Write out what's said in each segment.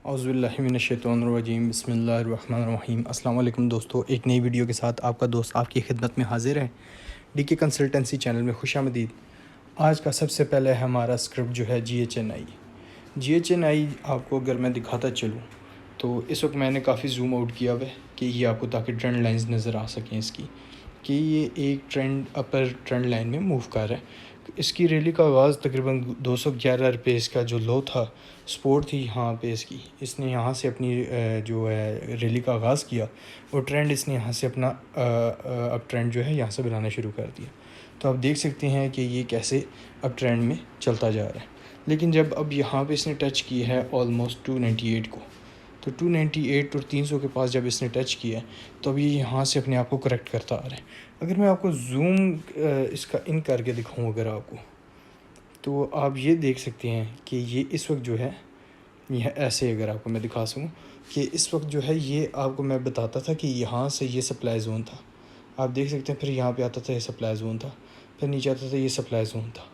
औज़ुबिल्लाहिमिनश्शैतानिर्रजीम बिस्मिल्लाहिर्रहमानिर्रहीम। अस्सलाम वालेकुम दोस्तों, एक नई वीडियो के साथ आपका दोस्त आपकी खिदमत में हाजिर है। डीके कंसल्टेंसी चैनल में खुशामदीद। आज का सबसे पहले हमारा स्क्रिप्ट जो है GHNI आपको अगर मैं दिखाता चलूँ तो इस वक्त मैंने काफ़ी जूम आउट किया हुआ है कि ये आपको ताकि ट्रेंड लाइंस नज़र आ सकें इसकी, कि ये एक अपर ट्रेंड लाइन में मूव कर रहा है। इसकी रैली का आगाज़ तकरीबन 211 रुपये इसका जो लो था, सपोर्ट थी यहाँ पे इसने यहाँ से अपनी जो है रैली का आगाज़ किया और ट्रेंड इसने यहाँ से अपना अब ट्रेंड जो है यहाँ से बनाना शुरू कर दिया। तो आप देख सकते हैं कि ये कैसे अब ट्रेंड में चलता जा रहा है। लेकिन जब अब यहाँ पे इसने टच की है ऑलमोस्ट 298 को, तो 298 और 300 के पास जब इसने टच किया तो अब ये यहाँ से अपने आप को करेक्ट करता आ रहा है। अगर मैं आपको जूम इसका इन करके दिखाऊँ अगर आपको, तो आप ये देख सकते हैं कि ये इस वक्त जो है यह ऐसे, अगर आपको मैं दिखा सकूँ कि इस वक्त जो है ये आपको मैं बताता था कि यहाँ से ये सप्लाई ज़ोन था, आप देख सकते हैं। फिर यहाँ पे आता था ये सप्लाई ज़ोन था, फिर नीचे आता था ये सप्लाई ज़ोन था।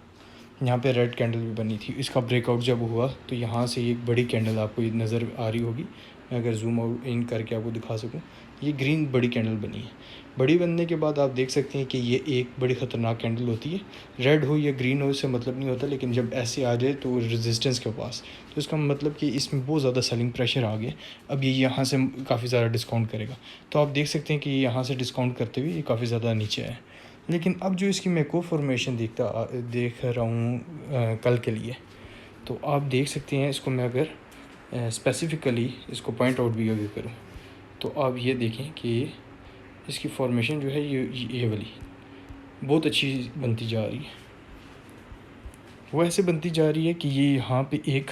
यहाँ पे रेड कैंडल भी बनी थी। इसका ब्रेकआउट जब हुआ तो यहाँ से एक बड़ी कैंडल आपको नज़र आ रही होगी। मैं अगर जूम आउट इन करके आपको दिखा सकूँ, ये ग्रीन बड़ी कैंडल बनी है। बड़ी बनने के बाद आप देख सकते हैं कि ये एक बड़ी ख़तरनाक कैंडल होती है। रेड हो या ग्रीन हो इससे मतलब नहीं होता, लेकिन जब ऐसे आ जाए तो रेजिस्टेंस के पास, तो इसका मतलब कि इसमें बहुत ज़्यादा सेलिंग प्रेशर आ गया। अब ये यहाँ से काफ़ी ज़्यादा डिस्काउंट करेगा। तो आप देख सकते हैं कि यहाँ से डिस्काउंट करते हुए ये काफ़ी ज़्यादा नीचे है। लेकिन अब जो इसकी मैं को फॉर्मेशन देख रहा हूँ कल के लिए, तो आप देख सकते हैं इसको मैं अगर स्पेसिफ़िकली इसको पॉइंट आउट भी अगर करूँ तो आप ये देखें कि इसकी फॉर्मेशन जो है ये वाली बहुत अच्छी बनती जा रही है। वो ऐसे बनती जा रही है कि ये यहाँ पे एक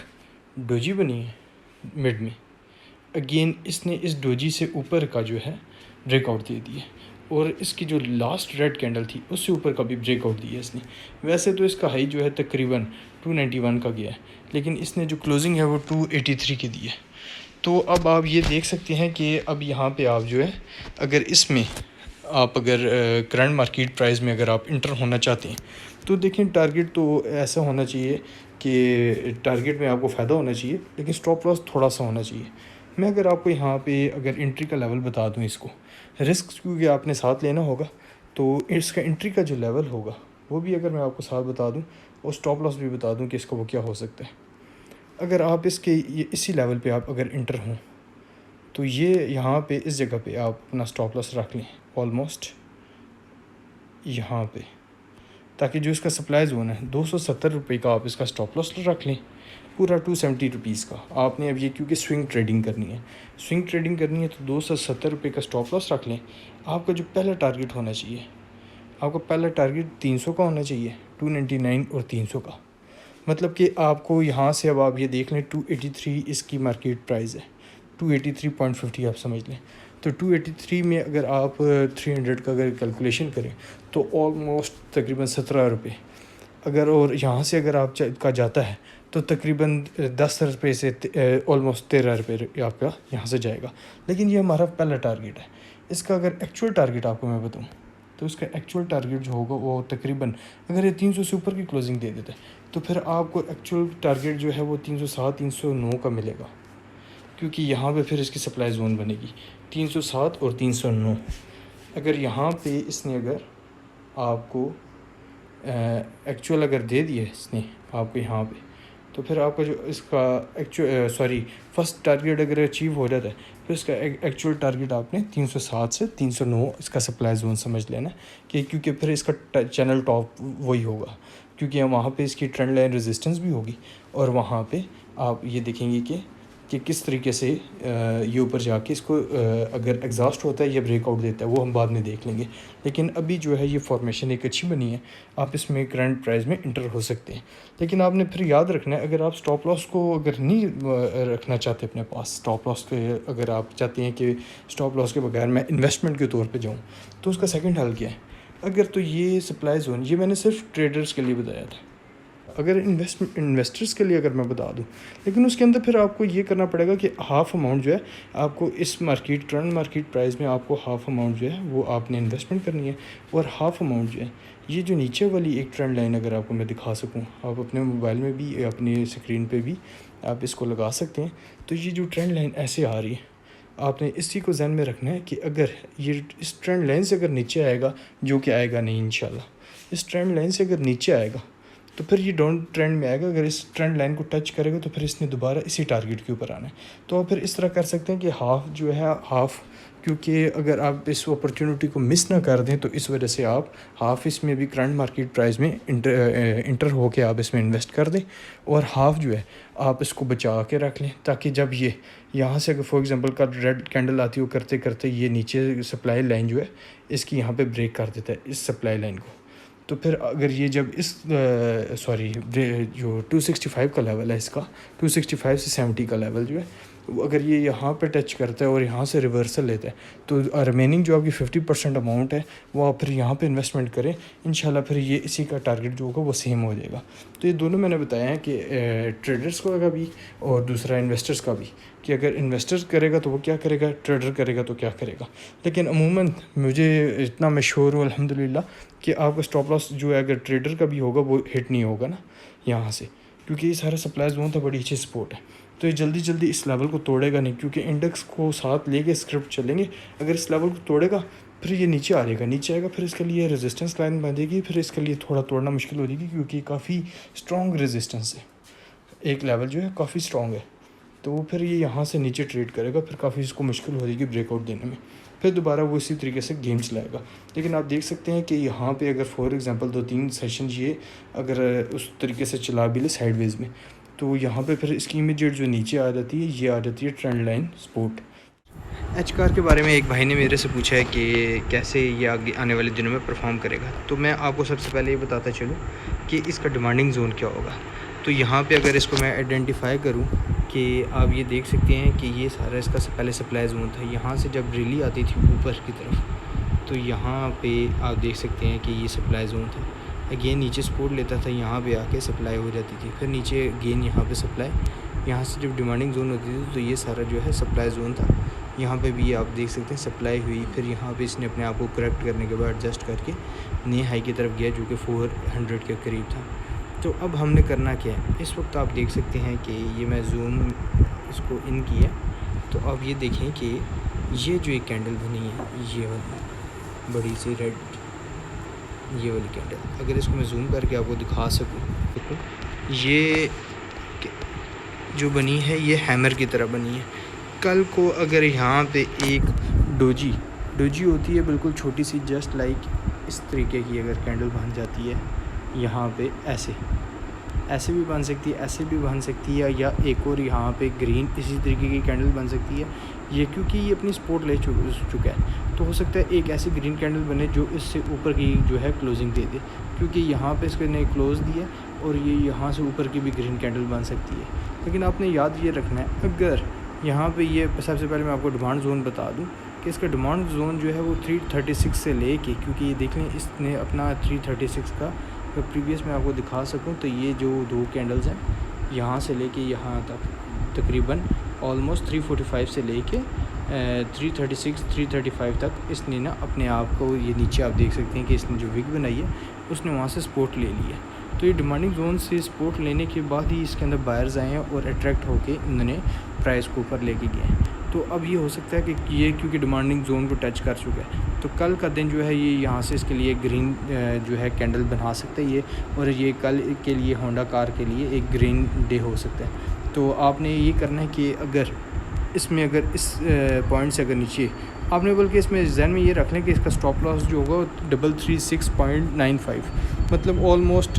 डोजी बनी है मिड में। अगेन इसने इस डोजी से ऊपर का जो है ब्रेकआउट दे दिया और इसकी जो लास्ट रेड कैंडल थी उससे ऊपर का भी ब्रेकआउट दिया इसने। वैसे तो इसका हाई जो है तकरीबन 291 का गया है, लेकिन इसने जो क्लोजिंग है वो 283 की दी है। तो अब आप ये देख सकते हैं कि अब यहाँ पे आप जो है अगर इसमें आप अगर करंट मार्केट प्राइस में अगर आप इंटर होना चाहते हैं तो देखें, टारगेट तो ऐसा होना चाहिए कि टारगेट में आपको फ़ायदा होना चाहिए, लेकिन स्टॉप लॉस थोड़ा सा होना चाहिए। मैं अगर आपको यहाँ पे अगर एंट्री का लेवल बता दूँ, इसको रिस्क क्योंकि आपने साथ लेना होगा, तो इसका एंट्री का जो लेवल होगा वो भी अगर मैं आपको साथ बता दूँ और स्टॉप लॉस भी बता दूँ कि इसका वो क्या हो सकता है। अगर आप इसी लेवल पे आप अगर इंटर हों तो ये यहाँ पे इस जगह पे आप अपना स्टॉप लॉस रख लें ऑलमोस्ट यहाँ पे, ताकि जो इसका सप्लाई ज़ोन है 270 रुपये का आप इसका स्टॉप लॉस रख लें, पूरा 270 रुपीज़ का। आपने अब ये क्योंकि स्विंग ट्रेडिंग करनी है तो 270 रुपये का स्टॉप लॉस रख लें। आपका जो पहला टारगेट होना चाहिए, आपका पहला टारगेट 300 का होना चाहिए, 299 और 300 का। मतलब कि आपको यहाँ से अब आप ये देख लें 283 इसकी मार्केट प्राइस है, 283.50 आप समझ लें। तो 283 में अगर आप 300 का अगर कैलकुलेशन करें तो ऑलमोस्ट तकरीबन 17 रुपये अगर, और यहाँ से अगर आप का जाता है तो तकरीबन 10 रुपये से ऑलमोस्ट 13 रुपये आपका यहाँ से जाएगा। लेकिन ये हमारा पहला टारगेट है। इसका अगर एक्चुअल टारगेट आपको मैं बताऊँ तो इसका एक्चुअल टारगेट जो होगा वो तकरीबन, अगर ये 300 से ऊपर की क्लोजिंग दे देता है तो फिर आपको एक्चुअल टारगेट जो है वो 307 309 का मिलेगा, क्योंकि यहाँ पे फिर इसकी सप्लाई ज़ोन बनेगी 307 और 309। अगर यहाँ पे इसने अगर आपको एक्चुअल अगर दे दिया इसने आपको यहाँ पे, तो फिर आपका जो इसका फर्स्ट टारगेट अगर अचीव हो जाता है फिर इसका एक्चुअल टारगेट आपने 307 से 309 इसका सप्लाई ज़ोन समझ लेना कि, क्योंकि फिर इसका चैनल टॉप वही होगा, क्योंकि वहाँ पे इसकी ट्रेंड लाइन रेजिस्टेंस भी होगी और वहाँ पे आप ये देखेंगे कि किस तरीके से ये ऊपर जाके इसको अगर एग्जॉस्ट होता है या ब्रेकआउट देता है वो हम बाद में देख लेंगे। लेकिन अभी जो है ये फॉर्मेशन एक अच्छी बनी है, आप इसमें करंट प्राइस में इंटर हो सकते हैं। लेकिन आपने फिर याद रखना है, अगर आप स्टॉप लॉस को अगर नहीं रखना चाहते अपने पास, स्टॉप लॉस के अगर आप चाहते हैं कि स्टॉप लॉस के बगैर मैं इन्वेस्टमेंट के तौर पर जाऊँ, तो उसका सेकेंड हल क्या है। अगर तो ये सप्लाई जोन, ये मैंने सिर्फ ट्रेडर्स के लिए बताया था, अगर इन्वेस्टर्स के लिए अगर मैं बता दूं, लेकिन उसके अंदर फिर आपको ये करना पड़ेगा कि हाफ़ अमाउंट जो है आपको इस करंट मार्केट प्राइस में आपको हाफ़ अमाउंट जो है वो आपने इन्वेस्टमेंट करनी है, और हाफ़ अमाउंट जो है ये जो नीचे वाली एक ट्रेंड लाइन अगर आपको मैं दिखा सकूं, आप अपने मोबाइल में भी अपनी स्क्रीन पे भी आप इसको लगा सकते हैं। तो ये जो ट्रेंड लाइन ऐसे आ रही है, आपने इसी को ध्यान में रखना है कि अगर ये इस ट्रेंड लाइन से अगर नीचे आएगा, जो कि आएगा नहीं इंशाल्लाह, इस ट्रेंड लाइन से अगर नीचे आएगा तो फिर ये डाउन ट्रेंड में आएगा। अगर इस ट्रेंड लाइन को टच करेगा तो फिर इसने दोबारा इसी टारगेट के ऊपर आना है। तो आप फिर इस तरह कर सकते हैं कि हाफ़ जो है हाफ़, क्योंकि अगर आप इस अपॉर्चुनिटी को मिस ना कर दें तो इस वजह से आप हाफ़ इसमें भी करंट मार्केट प्राइस में इंटर हो के आप इसमें इन्वेस्ट कर दें, और हाफ़ जो है आप इसको बचा के रख लें, ताकि जब ये यहाँ से अगर फॉर एग्जांपल का रेड कैंडल आती हो करते करते ये नीचे सप्लाई लाइन जो है इसकी यहाँ पे ब्रेक कर देता है इस सप्लाई लाइन को, तो फिर अगर ये जब इस जो 265 का लेवल है इसका, 265 से 70 का लेवल जो है वो अगर ये यहाँ पे टच करता है और यहाँ से रिवर्सल लेता है तो रिमेनिंग जो आपकी 50% अमाउंट है वो आप फिर यहाँ पे इन्वेस्टमेंट करें, इंशाल्लाह फिर ये इसी का टारगेट जो होगा वो सेम हो जाएगा। तो ये दोनों मैंने बताया है कि ट्रेडर्स का भी और दूसरा इन्वेस्टर्स का भी, कि अगर इन्वेस्टर करेगा तो वो क्या करेगा, ट्रेडर करेगा तो क्या करेगा। लेकिन अमूमन मुझे इतना मशहूर हूँ अल्हम्दुलिल्लाह कि आपका स्टॉप लॉस जो है अगर ट्रेडर का भी होगा वो हिट नहीं होगा ना यहाँ से, क्योंकि ये सारा सप्लाई जोन था, बड़ी अच्छी सपोर्ट है। तो ये जल्दी जल्दी इस लेवल को तोड़ेगा नहीं, क्योंकि इंडेक्स को साथ लेके स्क्रिप्ट चलेंगे। अगर इस लेवल को तोड़ेगा फिर ये नीचे आ जाएगा, नीचे आएगा फिर इसके लिए रेजिस्टेंस लाइन बंधेगी, फिर इसके लिए थोड़ा तोड़ना मुश्किल हो जाएगी, क्योंकि काफ़ी स्ट्रॉन्ग रेजिस्टेंस है, एक लेवल जो है काफ़ी स्ट्रॉन्ग है। तो वो फिर ये यहाँ से नीचे ट्रेड करेगा, फिर काफ़ी इसको मुश्किल हो जाएगी ब्रेकआउट देने में, फिर दोबारा वो इसी तरीके से गेम चलाएगा। लेकिन आप देख सकते हैं कि यहाँ पे अगर फॉर एग्जांपल 2-3 सेशन ये अगर उस तरीके से चला भी ले साइडवेज में, तो यहाँ पे फिर इसकी इमीडिएट जो नीचे आ जाती है ये आ जाती है trend line support. H car के बारे में एक भाई ने मेरे से पूछा है कि कैसे ये आगे आने वाले दिनों में परफॉर्म करेगा। तो मैं आपको सबसे पहले ये बताता चलूँ कि इसका डिमांडिंग जोन क्या होगा। तो यहाँ पे अगर इसको मैं आइडेंटिफाई करूँ कि आप ये देख सकते हैं कि ये सारा इसका पहले सप्लाई जोन था, यहाँ से जब रैली आती थी ऊपर की तरफ तो यहाँ पे आप देख सकते हैं कि ये सप्लाई जोन था। अगेन नीचे सपोर्ट लेता था, यहाँ पे आके सप्लाई हो जाती थी, फिर नीचे अगेन यहाँ पे सप्लाई, यहाँ से जब डिमांडिंग जोन होती थी तो ये सारा जो है सप्लाई जोन था। यहाँ पे भी आप देख सकते हैं सप्लाई हुई, फिर यहाँ पे इसने अपने आप को करेक्ट करने के बाद एडजस्ट करके नए हाई की तरफ गया जो कि 400 के करीब था। तो अब हमने करना क्या है, इस वक्त आप देख सकते हैं कि ये मैं जूम इसको इन किया, तो अब ये देखें कि ये जो एक कैंडल बनी है ये वाली बड़ी सी रेड, ये वाली कैंडल, अगर इसको मैं जूम करके आपको दिखा सकूं, देखो ये जो बनी है ये हैमर की तरह बनी है। कल को अगर यहाँ पे एक डोजी होती है बिल्कुल छोटी सी, जस्ट लाइक इस तरीके की अगर कैंडल बन जाती है यहाँ पे, ऐसे भी बन सकती है, ऐसे भी बन सकती है, या एक और यहाँ पे ग्रीन इसी तरीके की कैंडल बन सकती है। ये क्योंकि ये अपनी सपोर्ट ले चुका है तो हो सकता है एक ऐसी ग्रीन कैंडल बने जो इससे ऊपर की जो है क्लोजिंग दे दे, क्योंकि यहाँ पे इसने क्लोज दिया और ये यहाँ से ऊपर की भी ग्रीन कैंडल बन सकती है। लेकिन आपने याद ये रखना है, अगर यहाँ पे ये सबसे पहले मैं आपको डिमांड जोन बता दूँ कि इसका डिमांड जोन जो है वो 336 से ले के, क्योंकि ये देख लें इसने अपना 336 का अगर प्रीवियस मैं आपको दिखा सकूं तो ये जो दो कैंडल्स हैं यहाँ से लेके यहाँ तक तकरीबन ऑलमोस्ट 345 से लेके 336 335 तक इसने ना अपने आप को, ये नीचे आप देख सकते हैं कि इसने जो विग बनाई है उसने वहाँ से सपोर्ट ले लिया। तो ये डिमांडिंग जोन से सपोर्ट लेने के बाद ही इसके अंदर बायर्स आए हैं और अट्रैक्ट होके इन्होंने प्राइस को ऊपर लेके गए हैं। तो अब ये हो सकता है कि ये क्योंकि डिमांडिंग जोन को टच कर चुका है तो कल का दिन जो है ये यहाँ से इसके लिए ग्रीन जो है कैंडल बना सकते हैं ये, और ये कल के लिए होंडा कार के लिए एक ग्रीन डे हो सकता है। तो आपने ये करना है कि अगर इसमें अगर इस पॉइंट से अगर नीचे आपने, बल्कि इसमें जहन में ये रख लें कि इसका स्टॉप लॉस जो होगा 336.95, मतलब ऑलमोस्ट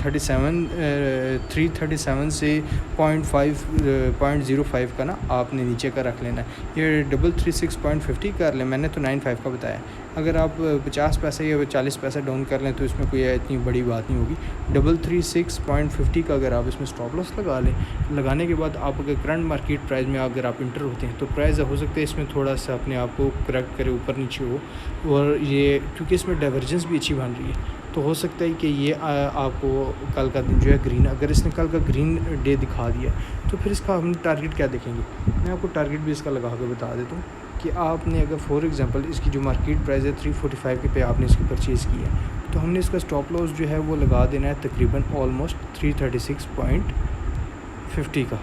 337 से 0.05 का ना आपने नीचे का रख लेना है। ये 336.50 कर लें, मैंने तो 95 का बताया। अगर आप 50 पैसे या 40 पैसे डाउन कर लें तो इसमें कोई इतनी बड़ी बात नहीं होगी। 336.50 का अगर आप इसमें स्टॉप लॉस लगा लें, लगाने के बाद आप अगर करंट मार्केट प्राइस में अगर आप इंटर होते हैं तो प्राइस हो सकता है इसमें थोड़ा सा अपने आप को करेक्ट करे, ऊपर नीचे हो, और ये क्योंकि इसमें डाइवर्जेंस भी अच्छी बन रही है तो हो सकता है कि ये आपको कल का दिन जो है ग्रीन, अगर इसने कल का ग्रीन डे दिखा दिया तो फिर इसका हम टारगेट क्या देखेंगे। मैं आपको टारगेट भी इसका लगा कर बता देता हूँ कि आपने अगर फॉर एग्जांपल इसकी जो मार्केट प्राइस है 345 के पे आपने इसकी परचेज़ की है तो हमने इसका स्टॉप लॉस जो है वो लगा देना है तकरीबन ऑलमोस्ट 336.50 का।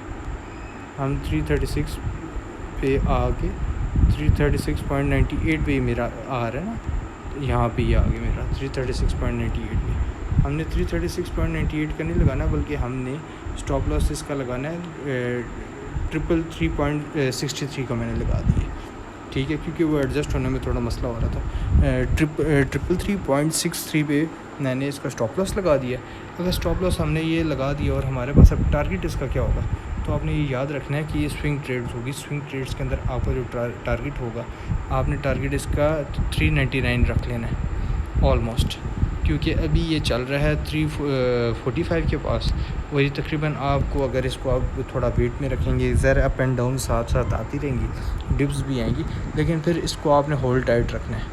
हम 336 पे आके 336.98 पे मेरा आ रहा है ना, तो यहाँ पे ये आ गया मेरा 336.98 पे। हमने 336.98 का नहीं लगाना, बल्कि हमने स्टॉप लॉस इसका लगाना है 333.63 का मैंने लगा दिया, ठीक है, क्योंकि वो एडजस्ट होने में थोड़ा मसला हो रहा था। 333.63 पे मैंने इसका स्टॉप लॉस लगा दिया। अगर स्टॉप लॉस हमने ये लगा दिया और हमारे पास अब टारगेट इसका क्या होगा, तो आपने ये याद रखना है कि ये स्विंग ट्रेड्स होगी। स्विंग ट्रेड्स के अंदर आपका जो टारगेट होगा, आपने टारगेट इसका 399 रख लेना है ऑलमोस्ट, क्योंकि अभी ये चल रहा है 345 के पास। वही तकरीबन आपको, अगर इसको आप थोड़ा वेट में रखेंगे, ज़रा अप एंड डाउन साथ साथ आती रहेंगी, डिप्स भी आएंगी, लेकिन फिर इसको आपने होल्ड टाइट रखना है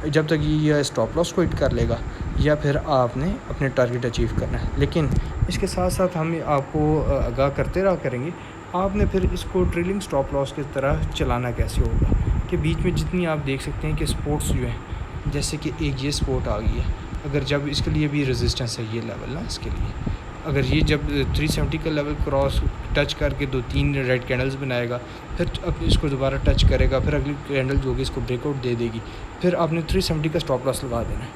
जब तक ये स्टॉप लॉस को हिट कर लेगा, या फिर आपने अपने टारगेट अचीव करना है। लेकिन इसके साथ साथ हम आपको आगाह करते रहा करेंगे, आपने फिर इसको ट्रेलिंग स्टॉप लॉस की तरह चलाना कैसे होगा, कि बीच में जितनी आप देख सकते हैं कि स्पोर्ट्स जो हैं, जैसे कि एक ये स्पोर्ट आ गई है, अगर जब इसके लिए भी रेजिस्टेंस है ये लेवल ना, इसके लिए अगर ये जब 370 का लेवल क्रॉस टच करके 2-3 रेड कैंडल्स बनाएगा, फिर अब इसको दोबारा टच करेगा, फिर अगली कैंडल जो होगी इसको ब्रेकआउट दे देगी, फिर आपने 370 का स्टॉप लॉस लगा देना है,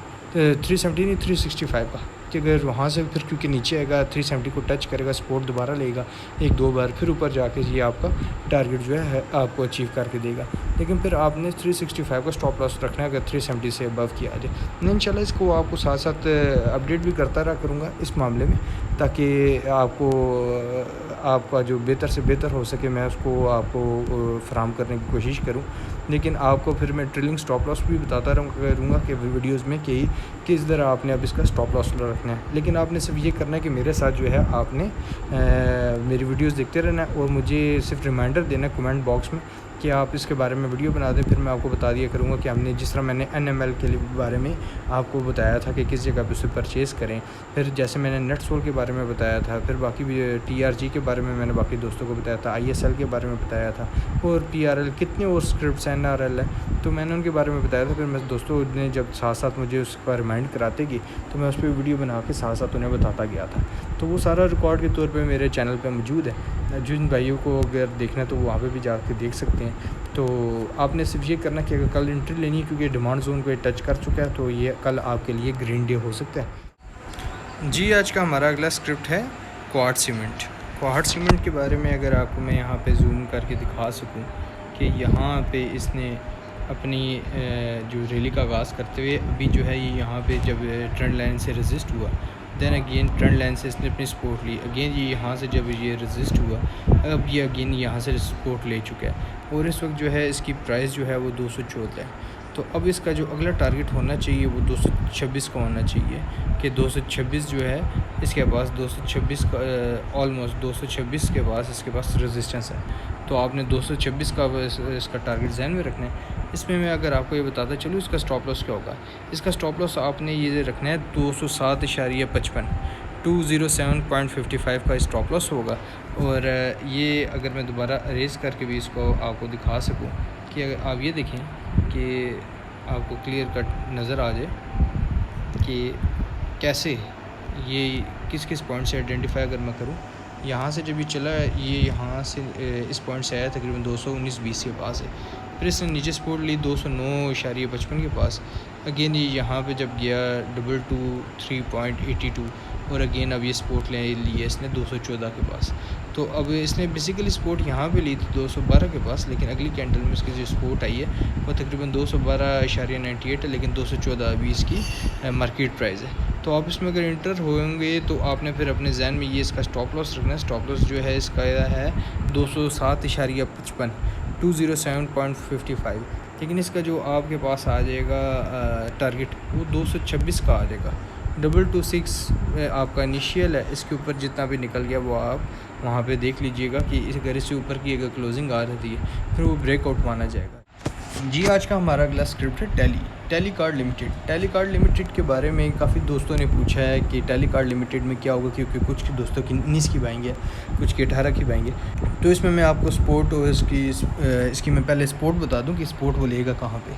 370 नहीं 365 का, कि अगर वहाँ से फिर क्योंकि नीचे आएगा 370 को टच करेगा, सपोर्ट दोबारा लेगा 1-2 बार, फिर ऊपर जाके ये आपका टारगेट जो है आपको अचीव करके देगा। लेकिन फिर आपने 365 का स्टॉप लॉस रखना है अगर 370 से अबव किया जाए। मैं इंशाल्लाह इसको आपको साथ साथ अपडेट भी करता रहा करूँगा इस मामले में, ताकि आपका जो बेहतर से बेहतर हो सके मैं उसको आपको फराहम करने की कोशिश करूँ। लेकिन आपको फिर मैं ट्रेलिंग स्टॉप लॉस भी बताता रहूँगा कि वीडियोज़ में कि किस तरह आपने अब इसका स्टॉप लॉस रखना है। लेकिन आपने सिर्फ ये करना है कि मेरे साथ जो है आपने मेरी वीडियोज़ देखते रहना है, और मुझे सिर्फ रिमाइंडर देना है कमेंट बॉक्स में कि आप इसके बारे में वीडियो बना दें। फिर मैं आपको बता दिया करूँगा कि हमने जिस तरह मैंने NML के बारे में आपको बताया था कि किस जगह पे उसे परचेज़ करें, फिर जैसे मैंने नेट सोल के बारे में बताया था, फिर बाकी भी TRG के बारे में मैंने बाकी दोस्तों को बताया था, ISL के बारे में बताया था, और PRL कितने और स्क्रिप्ट्स NRL है, तो मैंने उनके बारे में बताया था। फिर मैं दोस्तों ने जब साथ साथ मुझे उसका रिमाइंड कराते गई, तो मैं उस पर वीडियो बना के साथ साथ उन्हें बताता गया था। तो वो सारा रिकॉर्ड के तौर पर मेरे चैनल पर मौजूद है, जिन भाइयों को अगर देखना है तो वो वहाँ पर भी जाके देख सकते हैं। तो आपने सिर्फ ये करना कि अगर कल एंट्री लेनी है, क्योंकि डिमांड जोन को टच कर चुका है, तो ये कल आपके लिए ग्रीन डे हो सकता है जी। आज का हमारा अगला स्क्रिप्ट है क्वार्ट्ज सीमेंट। क्वार्ट्ज सीमेंट के बारे में अगर आपको मैं यहाँ पे जूम करके दिखा सकूँ कि यहाँ पे इसने अपनी जो रैली का आगाज़ करते हुए अभी जो है ये यहाँ पे जब ट्रेंड लाइन से रेजिस्ट हुआ, देन अगेन ट्रेंड लाइन से इसने अपनी सपोर्ट ली, अगेन ये यहाँ से जब ये रेजिस्ट हुआ, अब ये अगेन यहाँ से सपोर्ट ले चुका है, और इस वक्त जो है इसकी प्राइस जो है वो 214 है। तो अब इसका जो अगला टारगेट होना चाहिए वो 226 का होना चाहिए, कि 226 जो है इसके पास 226 का ऑलमोस्ट 226 के पास इसके पास रेजिस्टेंस है। तो आपने 226 का इसका टारगेट ज़हन में रखना है। इसमें मैं अगर आपको ये बताता चलूँ इसका स्टॉप लॉस क्या होगा, इसका स्टॉप लॉस आपने ये रखना है 207.55 207.55 का स्टॉप लॉस होगा। और ये अगर मैं दोबारा अरेज करके भी इसको आपको दिखा सकूं कि अगर आप ये देखें कि आपको क्लियर कट नज़र आ जाए कि कैसे ये किस किस पॉइंट से आइडेंटिफाई अगर मैं करूं, यहाँ से जब ये चला ये यहाँ से इस पॉइंट से आया तकरीबन 219.20 के पास है, फिर इसने नीचे सपोर्ट ली 209.55 के पास, अगेन ये यहाँ पे जब गया 223.82, और अगेन अब ये सपोर्ट ले लिया इसने 214 के पास। तो अब इसने बेसिकली सपोर्ट यहाँ पे ली थी 212 के पास, लेकिन अगली कैंडल में इसकी जो सपोर्ट आई है वो तकरीबन 212.98 है, लेकिन 214 अभी इसकी मार्केट प्राइस है। तो आप इसमें अगर इंटर होंगे तो आपने फिर अपने जहन में ये इसका स्टॉप लॉस रखना है। स्टॉप लॉस जो है इसका है 207.55 207.55, लेकिन इसका जो आपके पास आ जाएगा टारगेट वो 226 का आ जाएगा। 226 आपका इनिशियल है, इसके ऊपर जितना भी निकल गया वो आप वहाँ पे देख लीजिएगा कि इस अगर इससे ऊपर की अगर क्लोजिंग आ रही है फिर वो ब्रेकआउट माना जाएगा जी। आज का हमारा अगला स्क्रिप्ट है tally card limited. Tally card limited के बारे में काफ़ी दोस्तों ने पूछा है कि टैली कार्ड लिमिटेड में क्या होगा, क्योंकि कुछ दोस्तों की 19 की बाएंगे, कुछ की 18 की बाएंगे। तो इसमें मैं आपको स्पोर्ट और इसकी मैं पहले स्पोर्ट बता दूं कि स्पोर्ट वो लेगा कहाँ पे।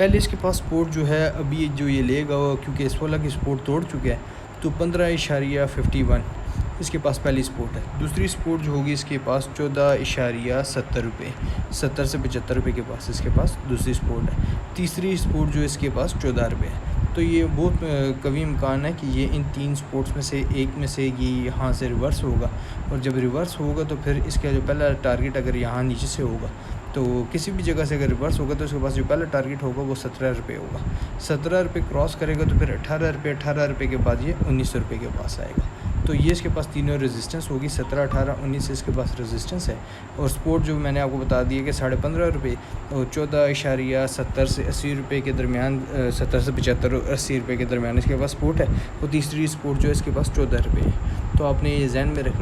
पहले इसके पास स्पोर्ट जो है अभी जो ये लेगा क्योंकि इस वाला की स्पोर्ट तोड़ चुका है तो 15.51 इसके पास पहली स्पोर्ट है। दूसरी स्पोर्ट जो होगी इसके पास 14.70 रुपये, 70 से 75 रुपये के पास इसके पास दूसरी स्पोर्ट है। तीसरी स्पोर्ट जो इसके पास 14 रुपये है। तो ये बहुत कभी इम्कान है कि ये इन 3 स्पोर्ट्स में से एक में से ये यहाँ से रिवर्स होगा, और जब रिवर्स होगा तो फिर इसका जो पहला टारगेट अगर यहाँ नीचे से होगा तो किसी भी जगह से अगर रिवर्स होगा तो इसके पास जो पहला टारगेट होगा वो 17 रुपये होगा। 17 रुपये क्रॉस करेगा तो फिर 18 रुपये के बाद ये 19 रुपये के पास आएगा। तो ये इसके पास तीनों रेजिस्टेंस होगी, 17, 18, 19 इसके पास रेजिस्टेंस है। और स्पोर्ट जो मैंने आपको बता दिया कि 15.5 रुपये और 14.70 से 80 रुपये के दरमियान, 70 से 75 और 80 रुपये के दरमियान इसके पास स्पोर्ट है। और तीसरी स्पोर्ट जो है इसके पास 14 रुपये है। तो आपने ये ज़हन में रखना